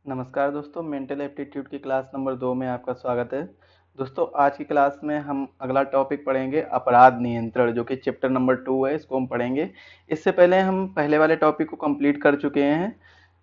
नमस्कार दोस्तों, mental aptitude की क्लास नंबर 2 में आपका स्वागत है। दोस्तों, आज की क्लास में हम अगला टॉपिक पढ़ेंगे अपराध नियंत्रण, जो कि चैप्टर नंबर 2 है। इसको हम पढ़ेंगे। इससे पहले हम पहले वाले टॉपिक को कंप्लीट कर चुके हैं।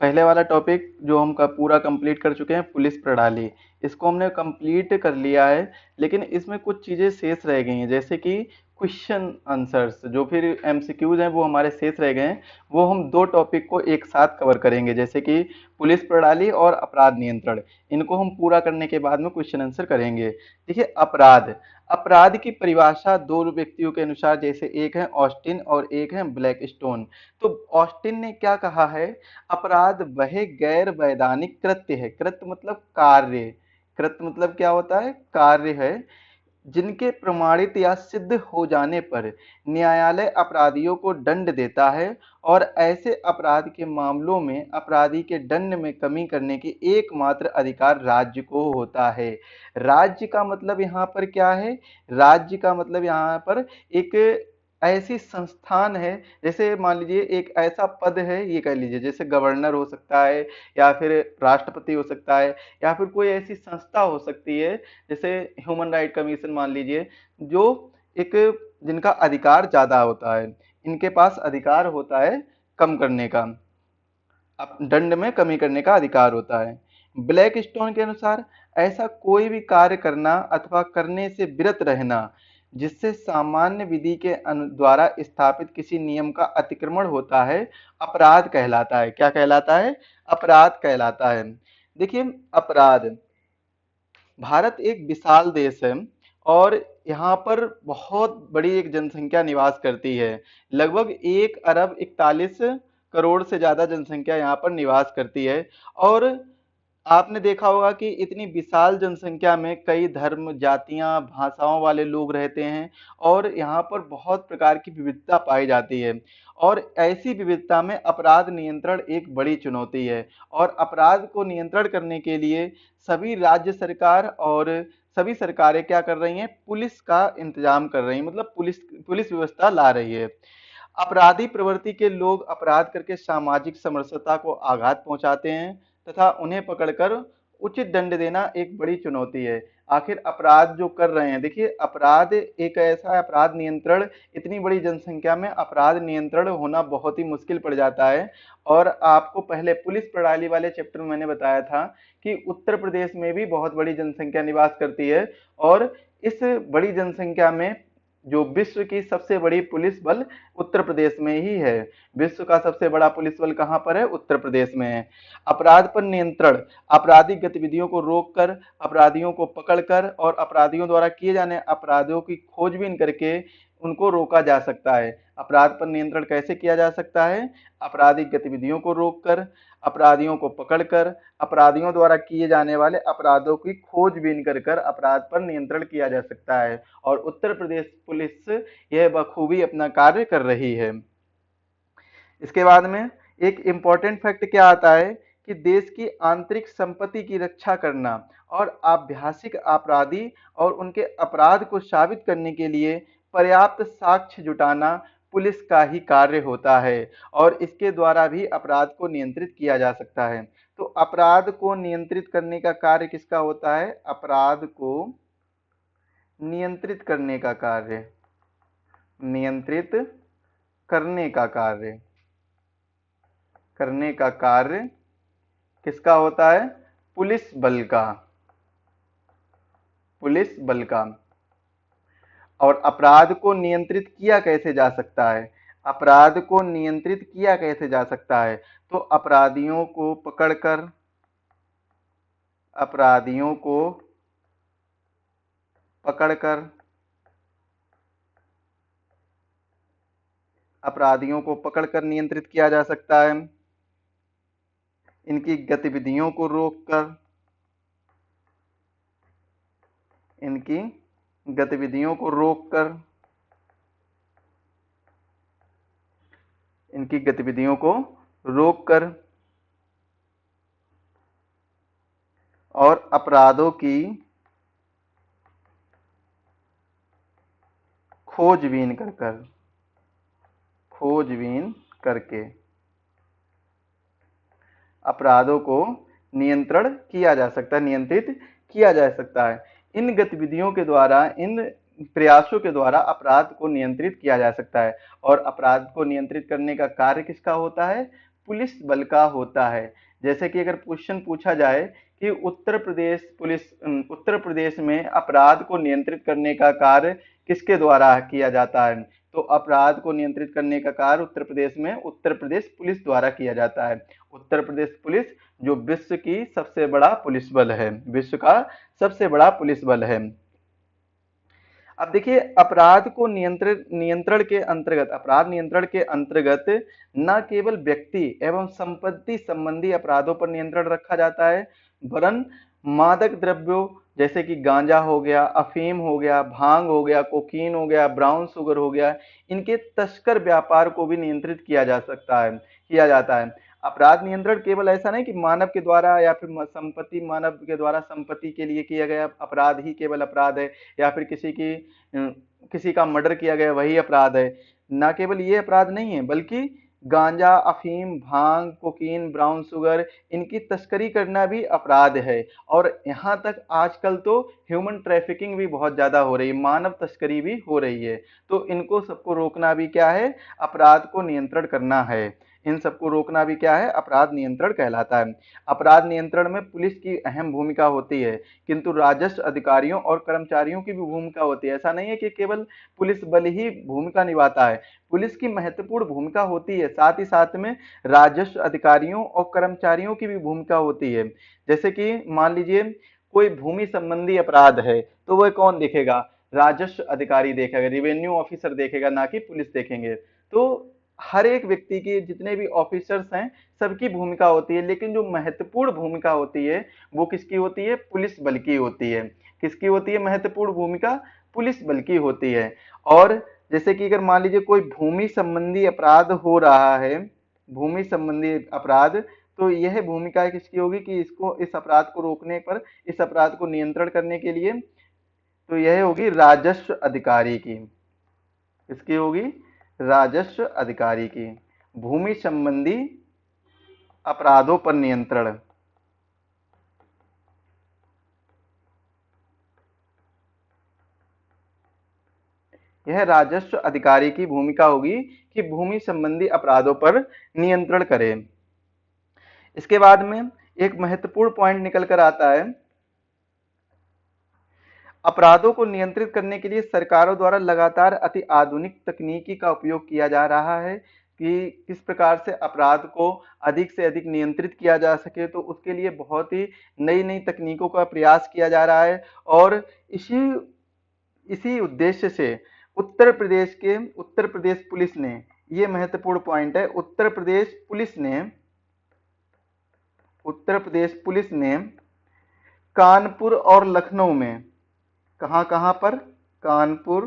पहले वाला टॉपिक जो हम का पूरा कंप्लीट कर चुके हैं, पुलिस प्रणाली, इसको हमने कंप्लीट कर लिया है। लेकिन इसमें कुछ चीज़ें शेष रह गई हैं, जैसे कि क्वेश्चन आंसर्स, जो फिर एमसीक्यूज हैं वो हमारे शेष रह गए हैं। वो हम दो टॉपिक को एक साथ कवर करेंगे, जैसे कि पुलिस प्रणाली और अपराध नियंत्रण। इनको हम पूरा करने के बाद में क्वेश्चन आंसर करेंगे। देखिए, अपराध अपराध की परिभाषा दो व्यक्तियों के अनुसार, जैसे एक है ऑस्टिन और एक है ब्लैक स्टोन। तो ऑस्टिन ने क्या कहा है? अपराध वह गैर वैधानिक कृत्य है। कृत्य मतलब कार्य। कृत्य मतलब क्या होता है? कार्य है, जिनके प्रमाणित या सिद्ध हो जाने पर न्यायालय अपराधियों को दंड देता है, और ऐसे अपराध के मामलों में अपराधी के दंड में कमी करने की एकमात्र अधिकार राज्य को होता है। राज्य का मतलब यहाँ पर क्या है? राज्य का मतलब यहाँ पर एक ऐसी संस्थान है, जैसे मान लीजिए एक ऐसा पद है, ये कह लीजिए जैसे गवर्नर हो सकता है, या फिर राष्ट्रपति हो सकता है, या फिर कोई ऐसी संस्था हो सकती है, जैसे ह्यूमन राइट कमीशन मान लीजिए, जो एक जिनका अधिकार ज्यादा होता है। इनके पास अधिकार होता है कम करने का, दंड में कमी करने का अधिकार होता है। ब्लैक स्टोन के अनुसार ऐसा कोई भी कार्य करना अथवा करने से विरत रहना जिससे सामान्य विधि के द्वारा स्थापित किसी नियम का अतिक्रमण होता है, अपराध कहलाता है। क्या कहलाता है? अपराध कहलाता है। देखिए, अपराध, भारत एक विशाल देश है, और यहाँ पर बहुत बड़ी एक जनसंख्या निवास करती है। लगभग 1 अरब 41 करोड़ से ज्यादा जनसंख्या यहाँ पर निवास करती है। और आपने देखा होगा कि इतनी विशाल जनसंख्या में कई धर्म, जातियां, भाषाओं वाले लोग रहते हैं, और यहाँ पर बहुत प्रकार की विविधता पाई जाती है। और ऐसी विविधता में अपराध नियंत्रण एक बड़ी चुनौती है। और अपराध को नियंत्रण करने के लिए सभी राज्य सरकार और सभी सरकारें क्या कर रही हैं? पुलिस का इंतजाम कर रही हैं, मतलब पुलिस पुलिस व्यवस्था ला रही है। अपराधी प्रवृत्ति के लोग अपराध करके सामाजिक समरसता को आघात पहुंचाते हैं, तथा उन्हें पकड़कर उचित दंड देना एक बड़ी चुनौती है। आखिर अपराध जो कर रहे हैं, देखिए, अपराध एक ऐसा अपराध नियंत्रण, इतनी बड़ी जनसंख्या में अपराध नियंत्रण होना बहुत ही मुश्किल पड़ जाता है। और आपको पहले पुलिस प्रणाली वाले चैप्टर में मैंने बताया था कि उत्तर प्रदेश में भी बहुत बड़ी जनसंख्या निवास करती है, और इस बड़ी जनसंख्या में जो विश्व की सबसे बड़ी पुलिस बल उत्तर प्रदेश में ही है। विश्व का सबसे बड़ा पुलिस बल कहाँ पर है? उत्तर प्रदेश में है। अपराध पर नियंत्रण, आपराधिक गतिविधियों को रोककर, अपराधियों को पकड़कर और अपराधियों द्वारा किए जाने अपराधों की खोजबीन करके उनको रोका जा सकता है। अपराध पर नियंत्रण कैसे किया जा सकता है? आपराधिक गतिविधियों को रोककर, अपराधियों को पकड़कर, अपराधियों द्वारा किए जाने वाले अपराधों की खोजबीन कर कर अपराध पर नियंत्रण किया जा सकता है। और उत्तर प्रदेश पुलिस यह बखूबी अपना कार्य कर रही है। इसके बाद में एक इम्पॉर्टेंट फैक्ट क्या आता है कि देश की आंतरिक संपत्ति की रक्षा करना और आभ्यासिक अपराधी और उनके अपराध को साबित करने के लिए पर्याप्त साक्ष्य जुटाना पुलिस का ही कार्य होता है, और इसके द्वारा भी अपराध को नियंत्रित किया जा सकता है। तो अपराध को नियंत्रित करने का कार्य किसका होता है? अपराध को नियंत्रित करने का कार्य, नियंत्रित करने का कार्य, करने का कार्य किसका होता है? पुलिस बल का, पुलिस बल का। और अपराध को नियंत्रित किया कैसे जा सकता है? अपराध को नियंत्रित किया कैसे जा सकता है? तो अपराधियों को पकड़कर, अपराधियों को पकड़कर, अपराधियों को पकड़कर नियंत्रित किया जा सकता है। इनकी गतिविधियों को रोककर, इनकी गतिविधियों को रोककर, इनकी गतिविधियों को रोककर और अपराधों की खोजबीन कर कर, खोजबीन करके अपराधों को नियंत्रण किया जा सकता है, नियंत्रित किया जा सकता है। इन गतिविधियों के द्वारा, इन प्रयासों के द्वारा अपराध को नियंत्रित किया जा सकता है। और अपराध को नियंत्रित करने का कार्य किसका होता है? पुलिस बल का होता है। जैसे कि अगर क्वेश्चन पूछा जाए कि उत्तर प्रदेश में अपराध को नियंत्रित करने का कार्य किसके द्वारा किया जाता है, तो अपराध को नियंत्रित करने का कार्य उत्तर प्रदेश में उत्तर प्रदेश पुलिस द्वारा किया जाता है। उत्तर प्रदेश पुलिस जो विश्व की सबसे बड़ा पुलिस बल है, विश्व का सबसे बड़ा पुलिस बल है। अब देखिए, अपराध को नियंत्रण के अंतर्गत, अपराध नियंत्रण के अंतर्गत न केवल व्यक्ति एवं संपत्ति संबंधी अपराधों पर नियंत्रण रखा जाता है, वरन मादक द्रव्यों जैसे कि गांजा हो गया, अफीम हो गया, भांग हो गया, कोकीन हो गया, ब्राउन शुगर हो गया, इनके तस्कर व्यापार को भी नियंत्रित किया जा सकता है, किया जाता है। अपराध नियंत्रण केवल ऐसा नहीं कि मानव के द्वारा या फिर मानव के द्वारा संपत्ति के लिए किया गया अपराध ही केवल अपराध है, या फिर किसी का मर्डर किया गया वही अपराध है। ना केवल ये अपराध नहीं है, बल्कि गांजा, अफीम, भांग, कोकीन, ब्राउन शुगर, इनकी तस्करी करना भी अपराध है। और यहाँ तक आजकल तो ह्यूमन ट्रैफिकिंग भी बहुत ज्यादा हो रही है, मानव तस्करी भी हो रही है। तो इनको सबको रोकना भी क्या है? अपराध को नियंत्रण करना है। इन सबको रोकना भी क्या है? अपराध नियंत्रण कहलाता है। अपराध नियंत्रण में पुलिस की अहम भूमिका होती है, किंतु राजस्व अधिकारियों और कर्मचारियों की भी भूमिका होती है। ऐसा नहीं है कि केवल पुलिस बल ही भूमिका निभाता है, पुलिस की महत्वपूर्ण भूमिका होती है, साथ ही साथ में राजस्व अधिकारियों और कर्मचारियों की भी भूमिका होती है। जैसे कि मान लीजिए कोई भूमि संबंधी अपराध है, तो वह कौन देखेगा? राजस्व अधिकारी देखेगा, रेवेन्यू ऑफिसर देखेगा, ना कि पुलिस देखेंगे। तो हर एक व्यक्ति के जितने भी ऑफिसर्स हैं, सबकी भूमिका होती है, लेकिन जो महत्वपूर्ण भूमिका होती है वो किसकी होती है? पुलिस बल की होती है। किसकी होती है महत्वपूर्ण भूमिका? पुलिस बल की होती है। और जैसे कि अगर मान लीजिए कोई भूमि संबंधी अपराध हो रहा है, भूमि संबंधी अपराध, तो यह भूमिका किसकी होगी कि इस अपराध को रोकने पर, इस अपराध को नियंत्रण करने के लिए, तो यह होगी राजस्व अधिकारी की। किसकी होगी? राजस्व अधिकारी की। भूमि संबंधी अपराधों पर नियंत्रण, यह राजस्व अधिकारी की भूमिका होगी कि भूमि संबंधी अपराधों पर नियंत्रण करे। इसके बाद में एक महत्वपूर्ण पॉइंट निकल कर आता है, अपराधों को नियंत्रित करने के लिए सरकारों द्वारा लगातार अति आधुनिक तकनीकी का उपयोग किया जा रहा है कि किस प्रकार से अपराध को अधिक से अधिक नियंत्रित किया जा सके। तो उसके लिए बहुत ही नई नई तकनीकों का प्रयास किया जा रहा है। और इसी इसी उद्देश्य से उत्तर प्रदेश पुलिस ने, ये महत्वपूर्ण पॉइंट है, उत्तर प्रदेश पुलिस ने कानपुर और लखनऊ में, कहां पर? कानपुर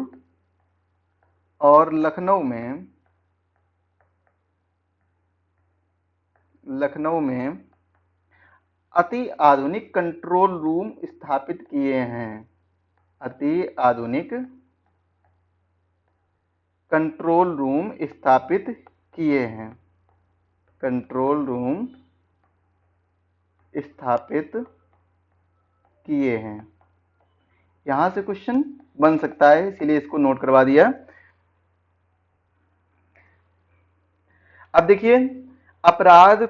और लखनऊ में अति आधुनिक कंट्रोल रूम स्थापित किए हैं। अति आधुनिक कंट्रोल रूम स्थापित किए हैं। कंट्रोल रूम स्थापित किए हैं। यहां से क्वेश्चन बन सकता है, इसीलिए इसको नोट करवा दिया। अब देखिए, अपराध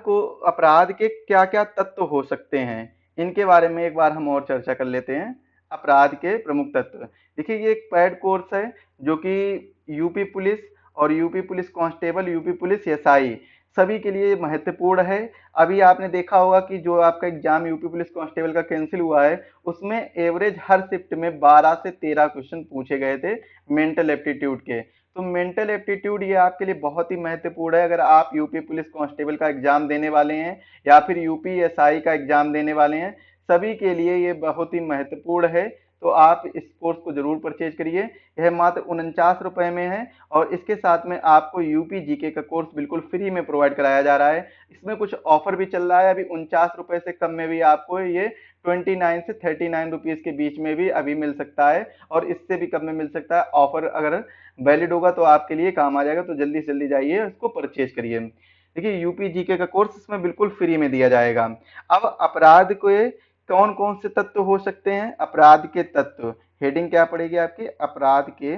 के क्या क्या तत्व हो सकते हैं, इनके बारे में एक बार हम और चर्चा कर लेते हैं। अपराध के प्रमुख तत्व, देखिए ये एक पैड कोर्स है जो कि यूपी पुलिस और UP police constable, UP police SI सभी के लिए महत्वपूर्ण है। अभी आपने देखा होगा कि जो आपका एग्जाम यूपी पुलिस कांस्टेबल का कैंसिल हुआ है, उसमें एवरेज हर शिफ्ट में 12 से 13 क्वेश्चन पूछे गए थे मेंटल एप्टीट्यूड के। तो मेंटल एप्टीट्यूड ये आपके लिए बहुत ही महत्वपूर्ण है। अगर आप यूपी पुलिस कांस्टेबल का एग्जाम देने वाले हैं या फिर यूपी एसआई का एग्जाम देने वाले हैं, सभी के लिए ये बहुत ही महत्वपूर्ण है। तो आप इस कोर्स को जरूर परचेज करिए। यह मात्र 49 रुपए में है और इसके साथ में आपको यूपी जीके का कोर्स बिल्कुल फ्री में प्रोवाइड कराया जा रहा है। इसमें कुछ ऑफर भी चल रहा है, अभी 49 रुपए से कम में भी आपको ये 29 से 39 रुपीज के बीच में भी अभी मिल सकता है, और इससे भी कम में मिल सकता है। ऑफर अगर वैलिड होगा तो आपके लिए काम आ जाएगा, तो जल्दी से जल्दी जाइए उसको परचेज करिए। देखिए यूपी जीके का कोर्स इसमें बिल्कुल फ्री में दिया जाएगा। अब अपराध के कौन कौन से तत्व हो सकते हैं, अपराध के तत्व, हेडिंग क्या पड़ेगी आपकी, अपराध के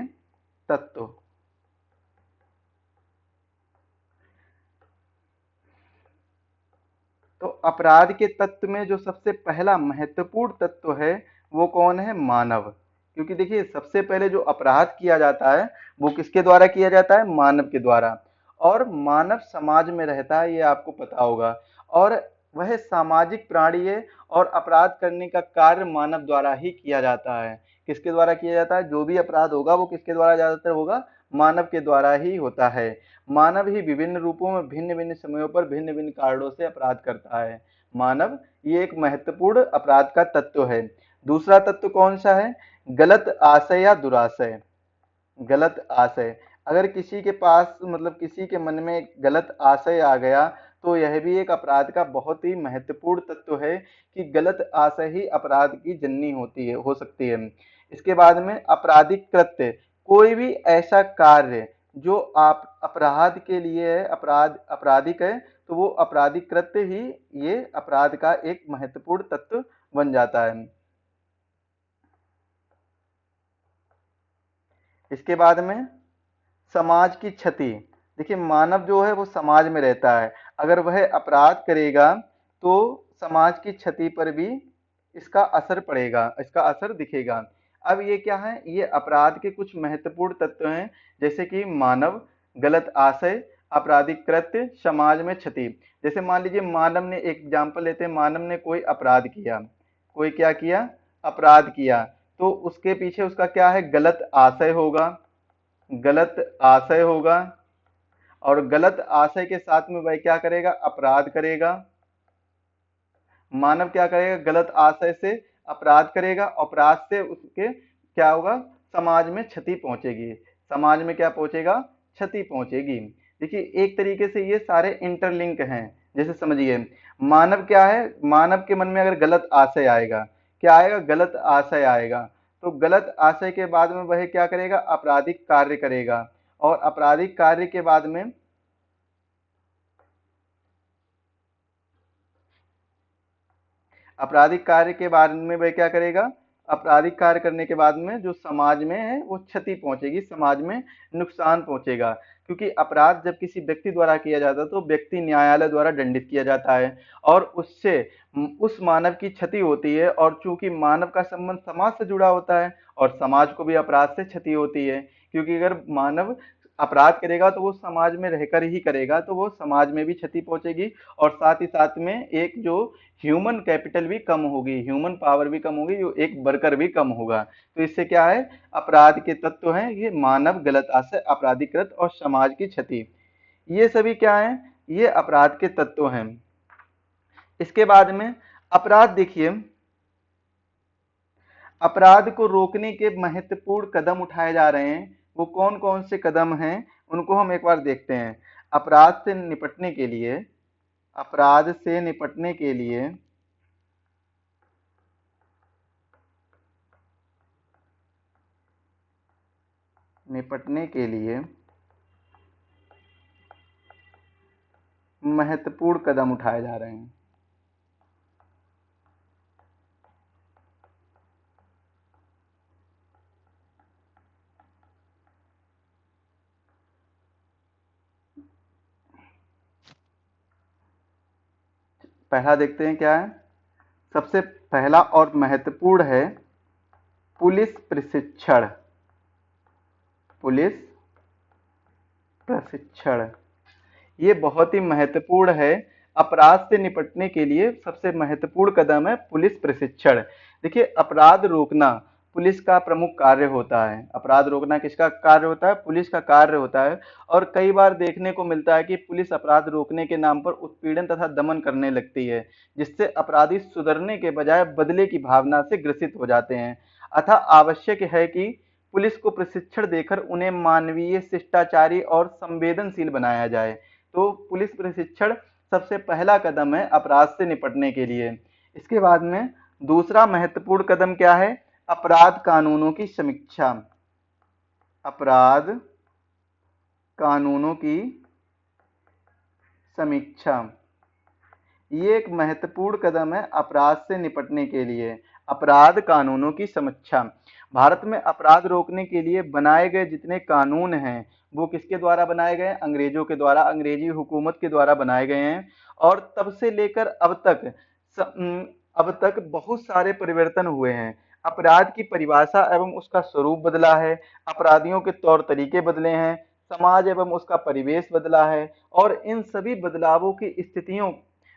तत्व। तो अपराध के तत्व में जो सबसे पहला महत्वपूर्ण तत्व है वो कौन है, मानव। क्योंकि देखिए सबसे पहले जो अपराध किया जाता है वो किसके द्वारा किया जाता है, मानव के द्वारा। और मानव समाज में रहता है, ये आपको पता होगा, और वह सामाजिक प्राणी है और अपराध करने का कार्य मानव द्वारा ही किया जाता है। किसके द्वारा किया जाता है, जो भी अपराध होगा वो किसके द्वारा ज्यादातर होगा, मानव के द्वारा ही होता है। मानव ही विभिन्न रूपों में भिन्न भिन्न समयों पर भिन्न भिन्न कारणों से अपराध करता है। मानव ये एक महत्वपूर्ण अपराध का तत्व है। दूसरा तत्व कौन सा है, गलत आशय या दुराशय। गलत आशय, अगर किसी के पास मतलब किसी के मन में गलत आशय आ गया तो यह भी एक अपराध का बहुत ही महत्वपूर्ण तत्व है कि गलत आशय ही अपराध की जननी होती है, हो सकती है। इसके बाद में आपराधिक कृत्य, कोई भी ऐसा कार्य जो आप अपराध के लिए है, अपराध आपराधिक है, तो वो आपराधिक कृत्य ही ये अपराध का एक महत्वपूर्ण तत्व बन जाता है। इसके बाद में समाज की क्षति, देखिए मानव जो है वो समाज में रहता है, अगर वह अपराध करेगा तो समाज की क्षति पर भी इसका असर पड़ेगा, इसका असर दिखेगा। अब ये क्या है, ये अपराध के कुछ महत्वपूर्ण तत्व हैं, जैसे कि मानव, गलत आशय, आपराधिक कृत्य, समाज में क्षति। जैसे मान लीजिए मानव ने, एक एग्जाम्पल लेते हैं, मानव ने कोई अपराध किया, कोई क्या किया, अपराध किया, तो उसके पीछे उसका क्या है, गलत आशय होगा, गलत आशय होगा, और गलत आशय के साथ में वह क्या करेगा, अपराध करेगा। मानव क्या करेगा, गलत आशय से अपराध करेगा, अपराध से उसके क्या होगा, समाज में क्षति पहुंचेगी, समाज में क्या पहुंचेगा, क्षति पहुंचेगी। देखिए एक तरीके से ये सारे इंटरलिंक हैं। जैसे समझिए मानव क्या है, मानव के मन में अगर गलत आशय आएगा, क्या आएगा, गलत आशय आएगा, तो गलत आशय के बाद में वह क्या करेगा, आपराधिक कार्य करेगा, और आपराधिक कार्य के बाद में आपराधिक कार्य के बारे में वह क्या करेगा, आपराधिक कार्य करने के बाद में जो समाज में है वो क्षति पहुंचेगी, समाज में नुकसान पहुंचेगा। क्योंकि अपराध जब किसी व्यक्ति द्वारा किया जाता है तो व्यक्ति न्यायालय द्वारा दंडित किया जाता है, और उससे उस मानव की क्षति होती है, और चूंकि मानव का संबंध समाज से जुड़ा होता है और समाज को भी अपराध से क्षति होती है, क्योंकि अगर मानव अपराध करेगा तो वो समाज में रहकर ही करेगा, तो वो समाज में भी क्षति पहुंचेगी, और साथ ही साथ में एक जो ह्यूमन कैपिटल भी कम होगी, ह्यूमन पावर भी कम होगी, जो एक वर्कर भी कम होगा। तो इससे क्या है, अपराध के तत्व हैं ये मानव, गलत आशय, आपराधिकृत और समाज की क्षति, ये सभी क्या है, ये अपराध के तत्व हैं। इसके बाद में अपराध, देखिए अपराध को रोकने के महत्वपूर्ण कदम उठाए जा रहे हैं, वो कौन कौन से कदम हैं उनको हम एक बार देखते हैं। अपराध से निपटने के लिए, अपराध से निपटने के लिए महत्वपूर्ण कदम उठाए जा रहे हैं। पहला देखते हैं क्या है, सबसे पहला और महत्वपूर्ण है पुलिस प्रशिक्षण, पुलिस प्रशिक्षण, ये बहुत ही महत्वपूर्ण है। अपराध से निपटने के लिए सबसे महत्वपूर्ण कदम है पुलिस प्रशिक्षण। देखिए अपराध रोकना पुलिस का प्रमुख कार्य होता है, अपराध रोकना किसका कार्य होता है, पुलिस का कार्य होता है। और कई बार देखने को मिलता है कि पुलिस अपराध रोकने के नाम पर उत्पीड़न तथा दमन करने लगती है, जिससे अपराधी सुधरने के बजाय बदले की भावना से ग्रसित हो जाते हैं। अतः आवश्यक है कि पुलिस को प्रशिक्षण देकर उन्हें मानवीय, शिष्टाचारी और संवेदनशील बनाया जाए। तो पुलिस प्रशिक्षण सबसे पहला कदम है अपराध से निपटने के लिए। इसके बाद में दूसरा महत्वपूर्ण कदम क्या है, अपराध कानूनों की समीक्षा, अपराध कानूनों की समीक्षा। ये एक महत्वपूर्ण कदम है अपराध से निपटने के लिए। अपराध कानूनों की समीक्षा। भारत में अपराध रोकने के लिए बनाए गए जितने कानून हैं वो किसके द्वारा बनाए गए? अंग्रेजों के द्वारा, अंग्रेजी हुकूमत के द्वारा बनाए गए हैं। और तब से लेकर अब तक बहुत सारे परिवर्तन हुए हैं। अपराध की परिभाषा एवं उसका स्वरूप बदला है, अपराधियों के तौर तरीके बदले हैं, समाज एवं उसका परिवेश बदला है, और इन सभी बदलावों की स्थितियों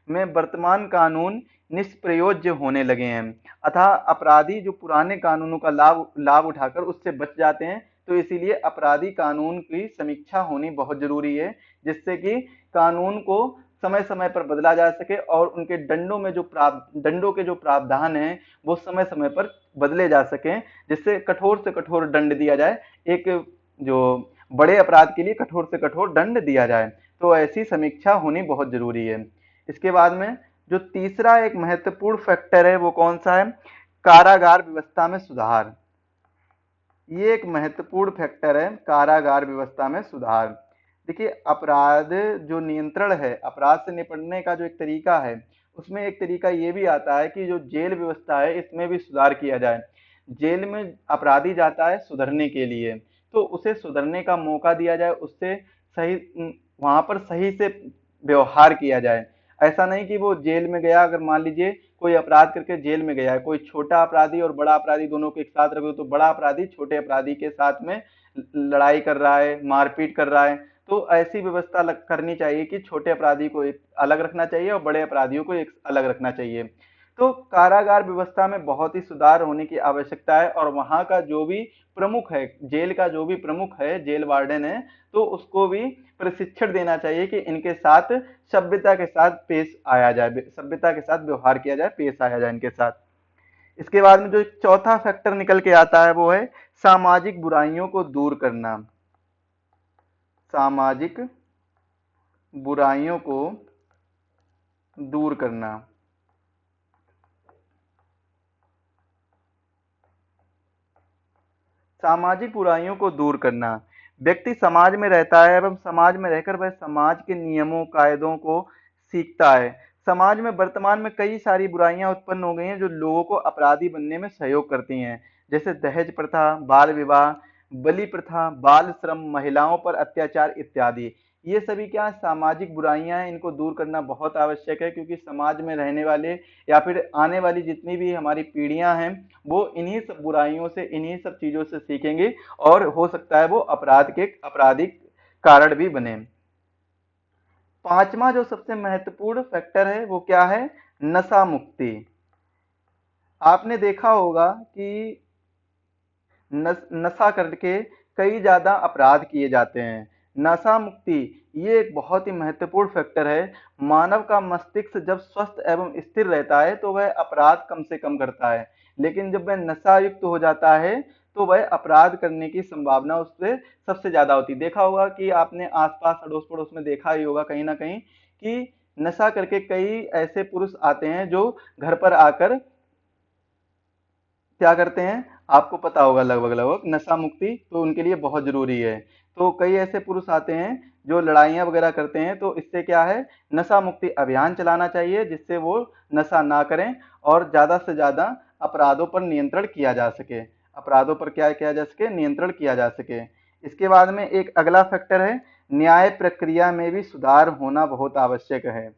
में वर्तमान कानून निष्प्रयोज्य होने लगे हैं। अतः अपराधी जो पुराने कानूनों का लाभ उठाकर उससे बच जाते हैं, तो इसीलिए अपराधी कानून की समीक्षा होनी बहुत जरूरी है, जिससे कि कानून को समय समय पर बदला जा सके और उनके दंडों के जो प्रावधान हैं वो समय समय पर बदले जा सकें, जिससे कठोर से कठोर दंड दिया जाए। एक जो बड़े अपराध के लिए कठोर से कठोर दंड दिया जाए, तो ऐसी समीक्षा होनी बहुत जरूरी है। इसके बाद में जो तीसरा एक महत्वपूर्ण फैक्टर है वो कौन सा है? कारागार व्यवस्था में सुधार। ये एक महत्वपूर्ण फैक्टर है, कारागार व्यवस्था में सुधार। देखिए, अपराध जो नियंत्रण है, अपराध से निपटने का जो एक तरीका है, उसमें एक तरीका ये भी आता है कि जो जेल व्यवस्था है इसमें भी सुधार किया जाए। जेल में अपराधी जाता है सुधरने के लिए, तो उसे सुधरने का मौका दिया जाए, उससे सही वहां पर सही से व्यवहार किया जाए। ऐसा नहीं कि वो जेल में गया, अगर मान लीजिए कोई अपराध करके जेल में गया है, कोई छोटा अपराधी और बड़ा अपराधी दोनों को एक साथ रखो, तो बड़ा अपराधी छोटे अपराधी के साथ में लड़ाई कर रहा है, मारपीट कर रहा है, तो ऐसी व्यवस्था करनी चाहिए कि छोटे अपराधी को एक अलग रखना चाहिए और बड़े अपराधियों को एक अलग रखना चाहिए। तो कारागार व्यवस्था में बहुत ही सुधार होने की आवश्यकता है, और वहां का जो भी प्रमुख है, जेल का जो भी प्रमुख है, जेल वार्डन है, तो उसको भी प्रशिक्षण देना चाहिए कि इनके साथ सभ्यता के साथ पेश आया जाए, सभ्यता के साथ व्यवहार किया जाए, पेश आया जाए इनके साथ। इसके बाद में जो चौथा फैक्टर निकल के आता है वो है सामाजिक बुराइयों को दूर करना। सामाजिक बुराइयों को दूर करना। सामाजिक बुराइयों को दूर करना। व्यक्ति समाज में रहता है एवं समाज में रहकर वह समाज के नियमों कायदों को सीखता है। समाज में वर्तमान में कई सारी बुराइयां उत्पन्न हो गई हैं जो लोगों को अपराधी बनने में सहयोग करती हैं, जैसे दहेज प्रथा, बाल विवाह, बलि प्रथा, बाल श्रम, महिलाओं पर अत्याचार इत्यादि। ये सभी क्या सामाजिक बुराइयां हैं, इनको दूर करना बहुत आवश्यक है, क्योंकि समाज में रहने वाले या फिर आने वाली जितनी भी हमारी पीढ़ियां हैं वो इन्हीं सब बुराइयों से, इन्हीं सब चीजों से सीखेंगे, और हो सकता है वो आपराधिक कारण भी बने। पांचवा जो सबसे महत्वपूर्ण फैक्टर है वो क्या है? नशा मुक्ति। आपने देखा होगा कि नशा करके कई ज्यादा अपराध किए जाते हैं। नशा मुक्ति ये एक बहुत ही महत्वपूर्ण फैक्टर है। मानव का मस्तिष्क जब स्वस्थ एवं स्थिर रहता है तो वह अपराध कम से कम करता है, लेकिन जब वह नशा युक्त हो जाता है तो वह अपराध करने की संभावना उससे सबसे ज्यादा होती है। देखा होगा कि आपने आसपास अड़ोस पड़ोस में देखा ही होगा कहीं ना कहीं कि नशा करके कई ऐसे पुरुष आते हैं जो घर पर आकर क्या करते हैं, आपको पता होगा लगभग लगभग। नशा मुक्ति तो उनके लिए बहुत जरूरी है। तो कई ऐसे पुरुष आते हैं जो लड़ाइयाँ वगैरह करते हैं, तो इससे क्या है, नशा मुक्ति अभियान चलाना चाहिए जिससे वो नशा ना करें और ज्यादा से ज्यादा अपराधों पर नियंत्रण किया जा सके। अपराधों पर क्या किया जा सके? नियंत्रण किया जा सके। इसके बाद में एक अगला फैक्टर है न्याय प्रक्रिया में भी सुधार होना बहुत आवश्यक है।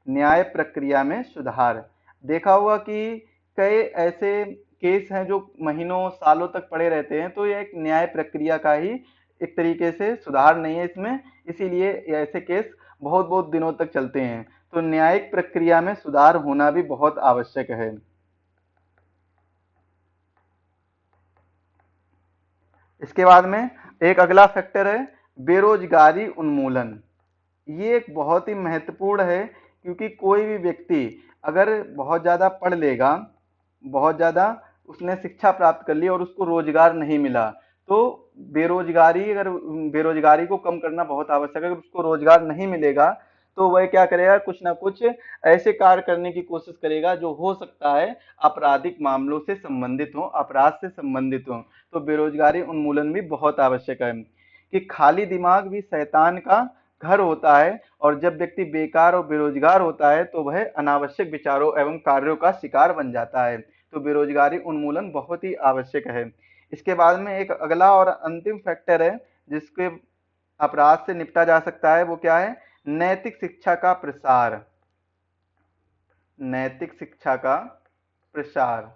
न्याय प्रक्रिया में सुधार। देखा होगा कि कई ऐसे केस हैं जो महीनों सालों तक पड़े रहते हैं, तो यह एक न्याय प्रक्रिया का ही एक तरीके से सुधार नहीं है इसमें, इसीलिए ऐसे केस बहुत बहुत दिनों तक चलते हैं। तो न्यायिक प्रक्रिया में सुधार होना भी बहुत आवश्यक है। इसके बाद में एक अगला फैक्टर है बेरोजगारी उन्मूलन। ये एक बहुत ही महत्वपूर्ण है, क्योंकि कोई भी व्यक्ति अगर बहुत ज्यादा पढ़ लेगा, बहुत ज्यादा उसने शिक्षा प्राप्त कर ली और उसको रोजगार नहीं मिला, तो बेरोजगारी को कम करना बहुत आवश्यक है। अगर उसको रोजगार नहीं मिलेगा तो वह क्या करेगा, कुछ ना कुछ ऐसे कार्य करने की कोशिश करेगा जो हो सकता है आपराधिक मामलों से संबंधित हो, अपराध से संबंधित हो। तो बेरोजगारी उन्मूलन भी बहुत आवश्यक है, कि खाली दिमाग भी शैतान का घर होता है, और जब व्यक्ति बेकार और बेरोजगार होता है तो वह अनावश्यक विचारों एवं कार्यों का शिकार बन जाता है। तो बेरोजगारी उन्मूलन बहुत ही आवश्यक है। इसके बाद में एक अगला और अंतिम फैक्टर है जिसके अपराध से निपटा जा सकता है, वो क्या है? नैतिक शिक्षा का प्रसार। नैतिक शिक्षा का प्रसार।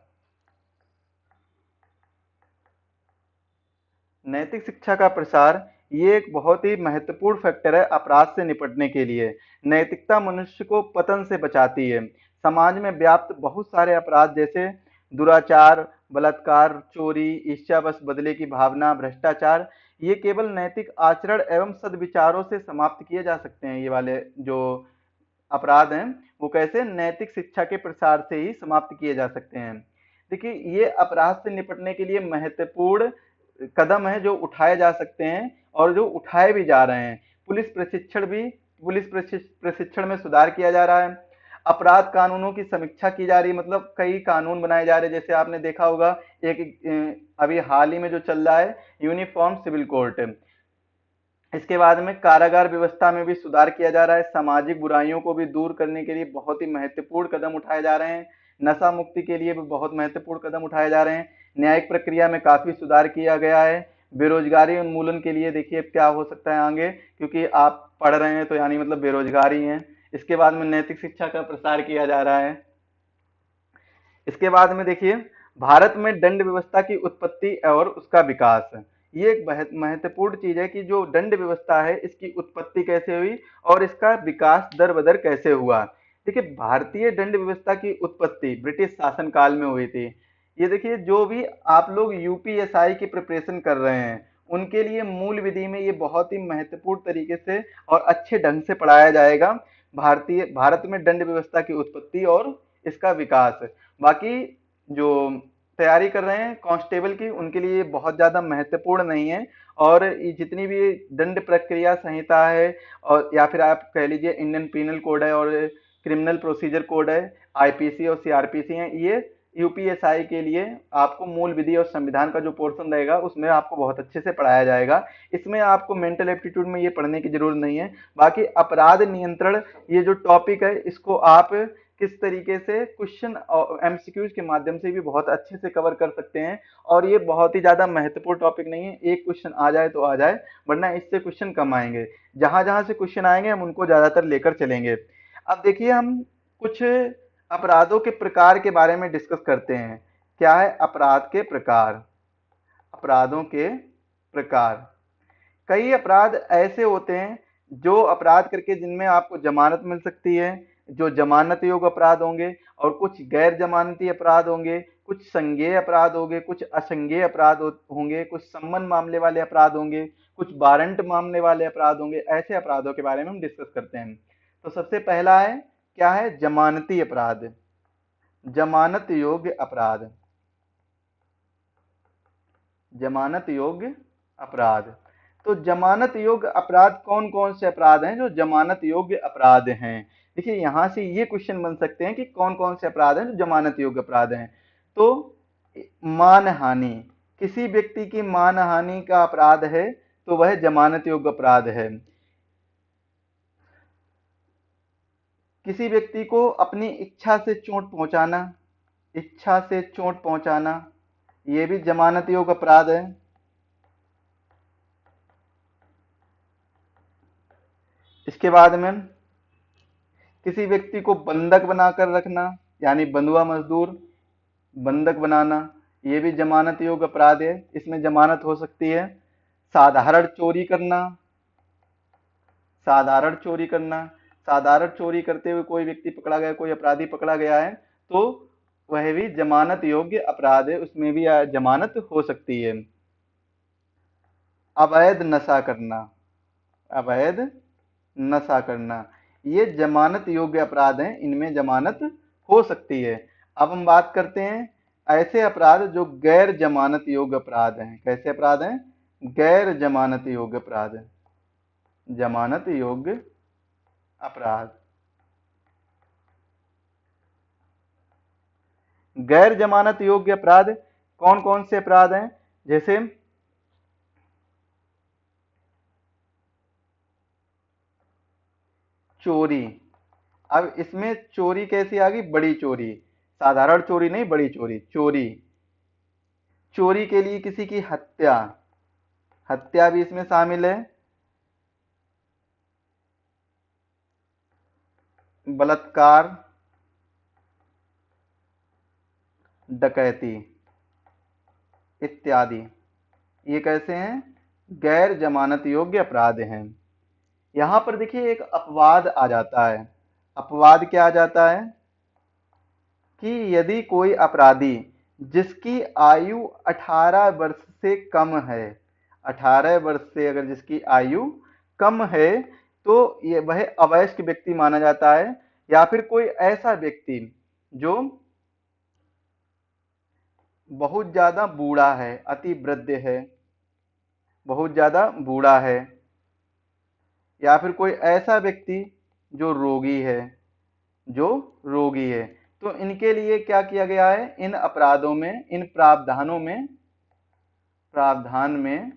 नैतिक शिक्षा का प्रसार ये एक बहुत ही महत्वपूर्ण फैक्टर है अपराध से निपटने के लिए। नैतिकता मनुष्य को पतन से बचाती है। समाज में व्याप्त बहुत सारे अपराध जैसे दुराचार, बलात्कार, चोरी, ईर्ष्यावश बदले की भावना, भ्रष्टाचार, ये केवल नैतिक आचरण एवं सद्विचारों से समाप्त किए जा सकते हैं। ये वाले जो अपराध हैं वो कैसे? नैतिक शिक्षा के प्रसार से ही समाप्त किए जा सकते हैं। देखिए, ये अपराध से निपटने के लिए महत्वपूर्ण कदम है जो उठाए जा सकते हैं और जो उठाए भी जा रहे हैं। पुलिस प्रशिक्षण में सुधार किया जा रहा है। अपराध कानूनों की समीक्षा की जा रही है, मतलब कई कानून बनाए जा रहे हैं। जैसे आपने देखा होगा एक अभी हाल ही में जो चल रहा है यूनिफॉर्म सिविल कोर्ट। इसके बाद में कारागार व्यवस्था में भी सुधार किया जा रहा है। सामाजिक बुराइयों को भी दूर करने के लिए बहुत ही महत्वपूर्ण कदम उठाए जा रहे हैं। नशा मुक्ति के लिए भी बहुत महत्वपूर्ण कदम उठाए जा रहे हैं। न्यायिक प्रक्रिया में काफी सुधार किया गया है। बेरोजगारी उन्मूलन के लिए देखिए क्या हो सकता है आगे, क्योंकि आप पढ़ रहे हैं तो यानी मतलब बेरोजगारी हैं। इसके बाद में नैतिक शिक्षा का प्रसार किया जा रहा है। इसके बाद में देखिए, भारत में दंड व्यवस्था की उत्पत्ति और उसका विकास। ये एक महत्वपूर्ण चीज है कि जो दंड व्यवस्था है इसकी उत्पत्ति कैसे हुई और इसका विकास दर बदर कैसे हुआ। देखिए, भारतीय दंड व्यवस्था की उत्पत्ति ब्रिटिश शासन काल में हुई थी। ये देखिए, जो भी आप लोग यूपीएसआई की प्रिपरेशन कर रहे हैं उनके लिए मूल विधि में ये बहुत ही महत्वपूर्ण तरीके से और अच्छे ढंग से पढ़ाया जाएगा। भारत में दंड व्यवस्था की उत्पत्ति और इसका विकास। बाकी जो तैयारी कर रहे हैं कांस्टेबल की उनके लिए बहुत ज्यादा महत्वपूर्ण नहीं है। और ये जितनी भी दंड प्रक्रिया संहिता है और या फिर आप कह लीजिए इंडियन पीनल कोड है और क्रिमिनल प्रोसीजर कोड है, आईपीसी और सीआरपीसी है, ये यूपीएसआई के लिए आपको मूल विधि और संविधान का जो पोर्शन रहेगा उसमें आपको बहुत अच्छे से पढ़ाया जाएगा। इसमें आपको मेंटल एप्टीट्यूड में ये पढ़ने की जरूरत नहीं है। बाकी अपराध नियंत्रण ये जो टॉपिक है इसको आप किस तरीके से क्वेश्चन और एमसीक्यूज के माध्यम से भी बहुत अच्छे से कवर कर सकते हैं। और ये बहुत ही ज्यादा महत्वपूर्ण टॉपिक नहीं है, एक क्वेश्चन आ जाए तो आ जाए, वरना इससे क्वेश्चन कम आएंगे। जहां जहां से क्वेश्चन आएंगे हम उनको ज्यादातर लेकर चलेंगे। अब देखिए, हम कुछ अपराधों के प्रकार के बारे में डिस्कस करते हैं। क्या है अपराध के प्रकार? अपराधों के प्रकार, कई अपराध ऐसे होते हैं जो अपराध करके जिनमें आपको जमानत मिल सकती है, जो जमानत योग्य अपराध होंगे, और कुछ गैर जमानती अपराध होंगे, कुछ संज्ञेय अपराध होंगे, कुछ असंज्ञेय अपराध होंगे, कुछ सम्मन मामले वाले अपराध होंगे, कुछ वारंट मामले वाले अपराध होंगे। ऐसे अपराधों के बारे में हम डिस्कस करते हैं। तो सबसे पहला है, क्या है? जमानती अपराध, जमानत योग्य अपराध। जमानत योग्य अपराध। तो जमानत योग्य अपराध कौन कौन से अपराध हैं जो जमानत योग्य अपराध हैं? देखिए, यहां से ये क्वेश्चन बन सकते हैं कि कौन कौन से अपराध हैं जो जमानत योग्य अपराध हैं। तो मानहानि, किसी व्यक्ति की मानहानि का अपराध है तो वह जमानत योग्य अपराध है। किसी व्यक्ति को अपनी इच्छा से चोट पहुंचाना, इच्छा से चोट पहुंचाना, ये भी जमानत योग्य अपराध है। इसके बाद में किसी व्यक्ति को बंधक बनाकर रखना, यानी बंधुआ मजदूर, बंधक बनाना, ये भी जमानत योग्य अपराध है, इसमें जमानत हो सकती है। साधारण चोरी करना, साधारण चोरी करना, साधारण चोरी करते हुए कोई व्यक्ति पकड़ा गया, कोई अपराधी पकड़ा गया है तो वह भी जमानत योग्य अपराध है, उसमें भी जमानत हो सकती है। अवैध नशा करना, अवैध नशा करना, ये जमानत योग्य अपराध हैं, इनमें जमानत हो सकती है। अब हम बात करते हैं ऐसे अपराध जो गैर जमानत योग्य अपराध हैं। कैसे अपराध हैं? गैर जमानत योग्य अपराध। जमानत योग्य अपराध। गैर जमानत योग्य अपराध कौन कौन से अपराध हैं? जैसे चोरी। अब इसमें चोरी कैसी आ गई, बड़ी चोरी, साधारण चोरी नहीं, बड़ी चोरी, चोरी। चोरी के लिए किसी की हत्या, हत्या भी इसमें शामिल है। बलात्कार, डकैती इत्यादि, ये कैसे हैं, गैर जमानत योग्य अपराध हैं। यहां पर देखिए एक अपवाद आ जाता है। अपवाद क्या आ जाता है कि यदि कोई अपराधी जिसकी आयु 18 वर्ष से कम है, 18 वर्ष से अगर जिसकी आयु कम है, तो ये वह अवयस्क व्यक्ति माना जाता है। या फिर कोई ऐसा व्यक्ति जो बहुत ज्यादा बूढ़ा है, अति वृद्ध है, बहुत ज्यादा बूढ़ा है, या फिर कोई ऐसा व्यक्ति जो रोगी है, जो रोगी है, तो इनके लिए क्या किया गया है, इन अपराधों में, इन प्रावधान में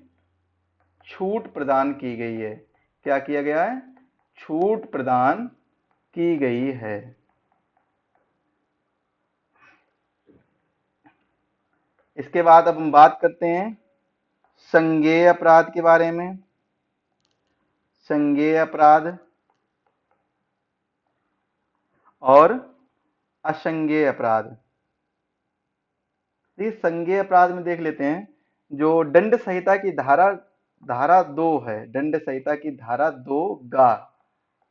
छूट प्रदान की गई है। क्या किया गया है, छूट प्रदान की गई है। इसके बाद अब हम बात करते हैं संज्ञेय अपराध के बारे में। संज्ञेय अपराध और असंज्ञेय अपराध। इस संज्ञेय अपराध में देख लेते हैं, जो दंड संहिता की धारा 2 है, दंड संहिता की धारा 2 गा,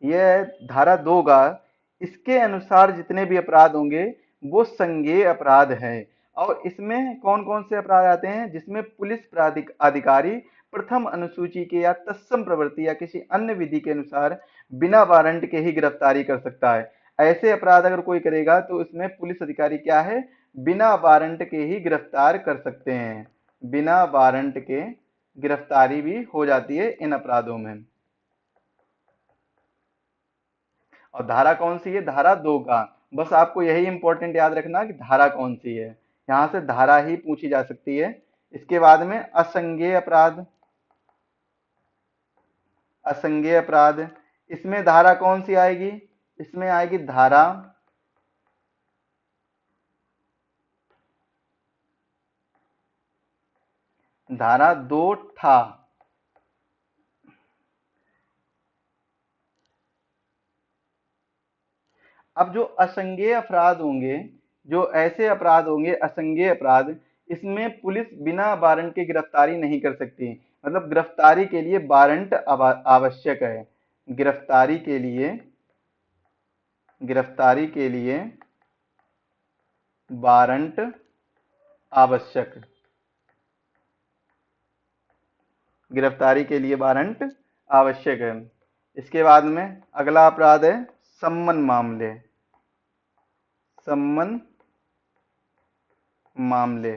यह धारा 2 गा, इसके अनुसार जितने भी अपराध होंगे वो संज्ञेय अपराध है। और इसमें कौन कौन से अपराध आते हैं, जिसमें पुलिस अधिकारी प्रथम अनुसूची के या तत्सम प्रवृत्ति या किसी अन्य विधि के अनुसार बिना वारंट के ही गिरफ्तारी कर सकता है। ऐसे अपराध अगर कोई करेगा तो इसमें पुलिस अधिकारी क्या है, बिना वारंट के ही गिरफ्तार कर सकते हैं। बिना वारंट के गिरफ्तारी भी हो जाती है इन अपराधों में। और धारा कौन सी है, धारा 2 का। बस आपको यही इंपॉर्टेंट याद रखना कि धारा कौन सी है, यहां से धारा ही पूछी जा सकती है। इसके बाद में असंज्ञेय अपराध। असंज्ञेय अपराध, इसमें धारा कौन सी आएगी, इसमें आएगी धारा 2 ठा। अब जो असंज्ञेय अपराध होंगे, जो ऐसे अपराध होंगे असंज्ञेय अपराध, इसमें पुलिस बिना वारंट के गिरफ्तारी नहीं कर सकती। मतलब गिरफ्तारी के लिए वारंट आवश्यक है। गिरफ्तारी के लिए वारंट आवश्यक। गिरफ्तारी के लिए वारंट आवश्यक है। इसके बाद में अगला अपराध है सम्मन मामले। सम्मन मामले,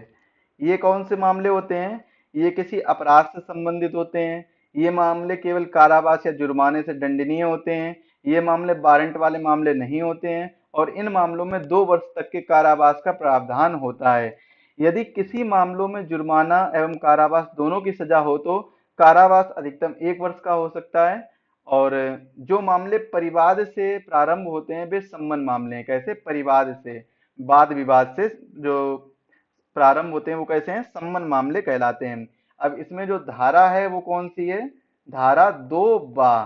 ये कौन से मामले होते हैं, ये किसी अपराध से संबंधित होते हैं। ये मामले केवल कारावास या जुर्माने से दंडनीय होते हैं। ये मामले वारंट वाले मामले नहीं होते हैं और इन मामलों में 2 वर्ष तक के कारावास का प्रावधान होता है। यदि किसी मामलों में जुर्माना एवं कारावास दोनों की सजा हो तो कारावास अधिकतम 1 वर्ष का हो सकता है। और जो मामले परिवाद से प्रारंभ होते हैं वे सम्मन मामले हैं। कैसे, परिवाद से, वाद विवाद से जो प्रारंभ होते हैं वो कैसे हैं, सम्मन मामले कहलाते हैं। अब इसमें जो धारा है वो कौन सी है, धारा 2 बा।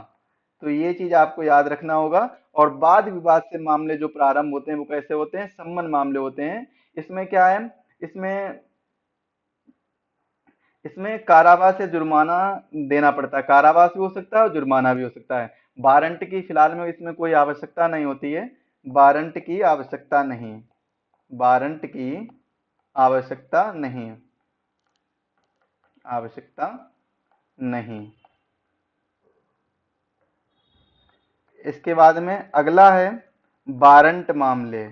तो ये चीज आपको याद रखना होगा। और वाद विवाद से मामले जो प्रारंभ होते हैं वो कैसे होते हैं, सम्मन मामले होते हैं। इसमें क्या है, इसमें इसमें कारावास या जुर्माना देना पड़ता है। कारावास भी हो सकता है और जुर्माना भी हो सकता है। वारंट की फिलहाल में इसमें कोई आवश्यकता नहीं होती है। वारंट की आवश्यकता नहीं, वारंट की आवश्यकता नहीं, आवश्यकता नहीं। इसके बाद में अगला है वारंट मामले।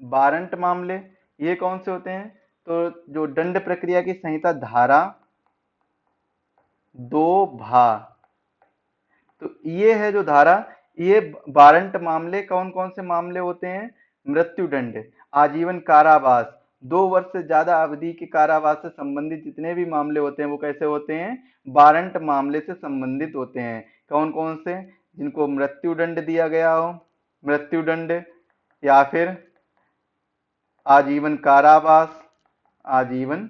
वारंट मामले ये कौन से होते हैं, तो जो दंड प्रक्रिया की संहिता धारा 2 भा, तो ये है जो धारा, ये वारंट मामले कौन कौन से मामले होते हैं, मृत्युदंड, आजीवन कारावास 2 वर्ष से ज्यादा अवधि के कारावास से संबंधित जितने भी मामले होते हैं वो कैसे होते हैं, वारंट मामले से संबंधित होते हैं। कौन कौन से, जिनको मृत्यु दंड दिया गया हो, मृत्यु दंड, या फिर आजीवन कारावास, आजीवन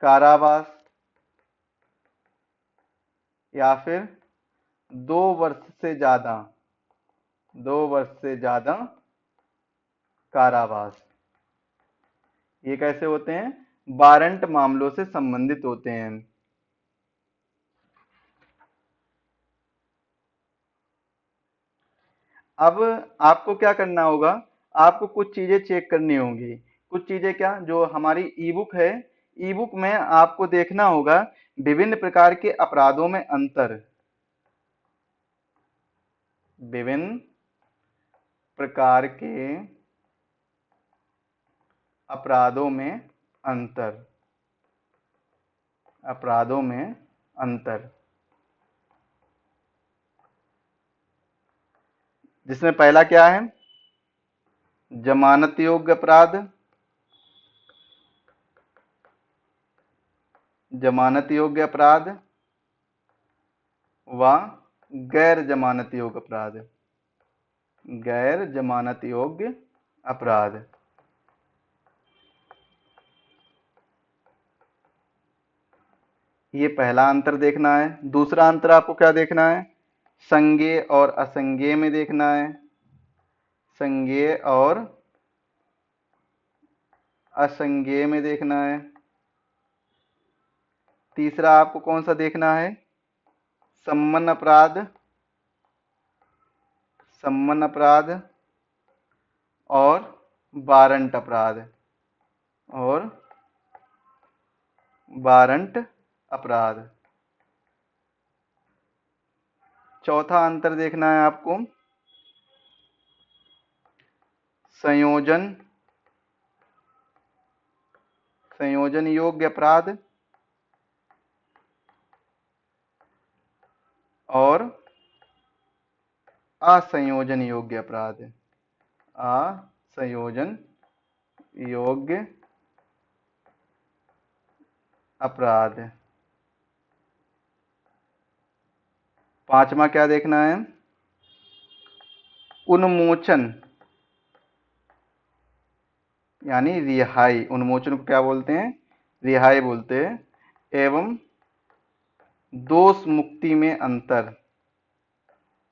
कारावास, या फिर 2 वर्ष से ज्यादा, 2 वर्ष से ज्यादा कारावास। ये कैसे होते हैं, वारंट मामलों से संबंधित होते हैं। अब आपको क्या करना होगा, आपको कुछ चीजें चेक करनी होंगी। कुछ चीजें क्या, जो हमारी ई बुक है, ई बुक में आपको देखना होगा विभिन्न प्रकार के अपराधों में अंतर, विभिन्न प्रकार के अपराधों में अंतर, अपराधों में अंतर, जिसमें पहला क्या है, जमानत योग्य अपराध, जमानत योग्य अपराध व गैर जमानत योग्य अपराध, गैर जमानत योग्य अपराध। ये पहला अंतर देखना है। दूसरा अंतर आपको क्या देखना है, संज्ञेय और असंज्ञेय में देखना है, संज्ञेय और असंज्ञेय में देखना है। तीसरा आपको कौन सा देखना है, सम्मन अपराध, सम्मन अपराध और वारंट अपराध, और वारंट अपराध। चौथा अंतर देखना है आपको, संयोजन, संयोजन योग्य अपराध और असंयोजन योग्य अपराध, असंयोजन योग्य अपराध। पांचवा क्या देखना है, उन्मोचन, यानी रिहाई, उन्मोचन को क्या बोलते हैं, रिहाई बोलते हैं, एवं दोष मुक्ति में अंतर,